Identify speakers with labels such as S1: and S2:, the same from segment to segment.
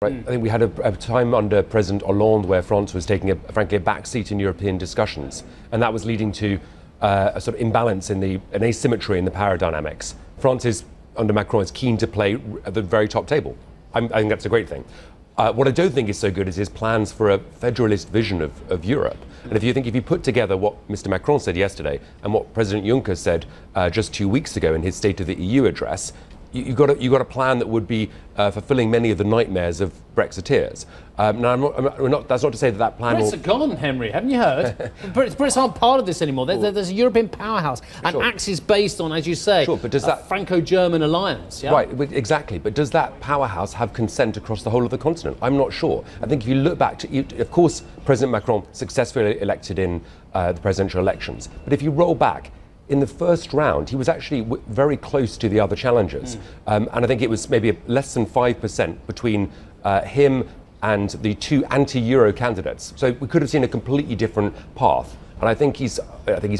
S1: Right. I think we had a time under President Hollande where France was taking, frankly, a backseat in European discussions, and that was leading to a sort of imbalance in an asymmetry in the power dynamics. France is, under Macron, is keen to play at the very top table. I think that's a great thing. What I don't think is so good is his plans for a federalist vision of Europe. And if you put together what Mr. Macron said yesterday and what President Juncker said just 2 weeks ago in his State of the EU address, you've got a plan that would be fulfilling many of the nightmares of Brexiteers. Now, that's not to say that plan
S2: Brits are gone, Henry, haven't you heard? Brits aren't part of this anymore. There's a European powerhouse, and Axis based on, as you say,
S1: but does that
S2: Franco-German alliance. Yeah?
S1: Right, exactly. But does that powerhouse have consent across the whole of the continent? I'm not sure. I think if you look back to, of course, President Macron successfully elected in the presidential elections. But if you roll back, in the first round, he was actually very close to the other challengers. And I think it was maybe less than 5% between him and the two anti-Euro candidates. So we could have seen a completely different path. And I think he's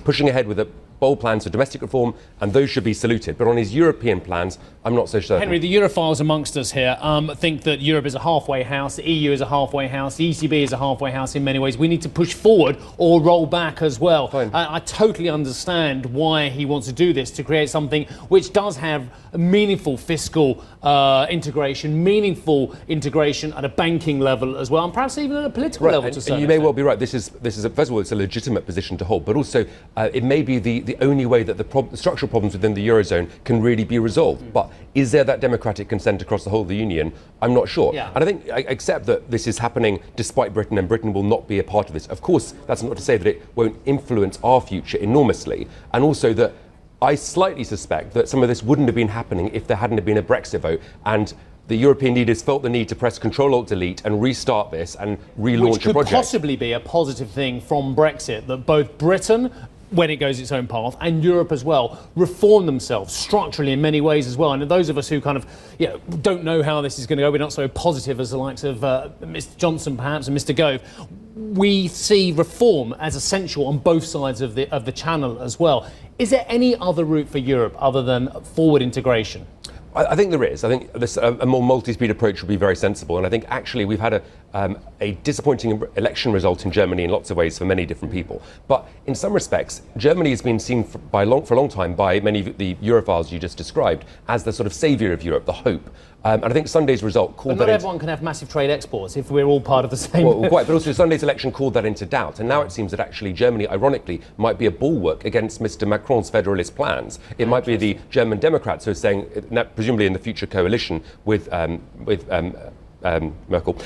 S1: pushing ahead with a bold plans for domestic reform, and those should be saluted. But on his European plans, I'm not so certain.
S2: Henry, the Europhiles amongst us here think that Europe is a halfway house, the EU is a halfway house, the ECB is a halfway house in many ways. We need to push forward or roll back as well. I totally understand why he wants to do this, to create something which does have meaningful fiscal integration, meaningful integration at a banking level as well, and perhaps even at a political level.
S1: And you may well be right. This is first of all, it's a legitimate position to hold, but also it may be the only way that the structural problems within the Eurozone can really be resolved. But is there that democratic consent across the whole of the Union? I'm not sure.
S2: Yeah.
S1: And I think I accept that this is happening despite Britain, and Britain will not be a part of this. Of course, that's not to say that it won't influence our future enormously, and also that I slightly suspect that some of this wouldn't have been happening if there hadn't been a Brexit vote, and the European leaders felt the need to press Control-Alt-Delete and restart this and relaunch a project.
S2: Which could possibly be a positive thing from Brexit, that both Britain, when it goes its own path, and Europe as well, reform themselves structurally in many ways as well. And those of us who kind of don't know how this is going to go, we're not so positive as the likes of Mr. Johnson perhaps and Mr. Gove, we see reform as essential on both sides of the channel as well. Is there any other route for Europe other than forward integration?
S1: I think there is. I think a more multi-speed approach would be very sensible. And I think actually we've had a disappointing election result in Germany in lots of ways for many different people. But in some respects, Germany has been seen for a long time by many of the Europhiles you just described as the sort of saviour of Europe, the hope. And I think Sunday's result called that.
S2: But not everyone can have massive trade exports if we're all part of the same.
S1: Well, quite. But also Sunday's election called that into doubt. And now it seems that actually Germany, ironically, might be a bulwark against Mr. Macron's federalist plans. It might be the German Democrats who are saying, presumably in the future coalition with Merkel,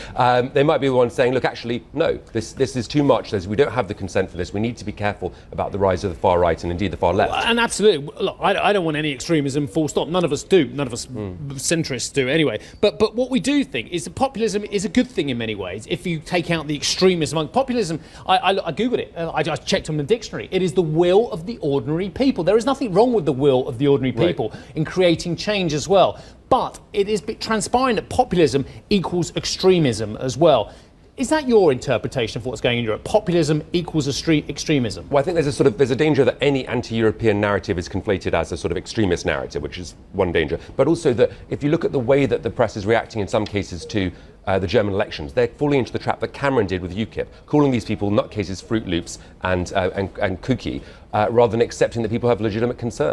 S1: they might be the ones saying, look, actually, no, this is too much. We don't have the consent for this. We need to be careful about the rise of the far right and indeed the far left.
S2: And absolutely, look, I don't want any extremism, full stop. None of us do. None of us centrists do anyway. But what we do think is that populism is a good thing in many ways if you take out the extremism. Populism, I Googled it. I just checked on the dictionary. It is the will of the ordinary people. There is nothing wrong with the will of the ordinary people in creating change as well. But it is transparent that populism equals extremism as well. Is that your interpretation of what's going on in Europe? Populism equals extremism?
S1: Well, I think there's a danger that any anti-European narrative is conflated as a sort of extremist narrative, which is one danger. But also that if you look at the way that the press is reacting in some cases to the German elections, they're falling into the trap that Cameron did with UKIP, calling these people nutcases, Fruit Loops and kooky, rather than accepting that people have legitimate concerns.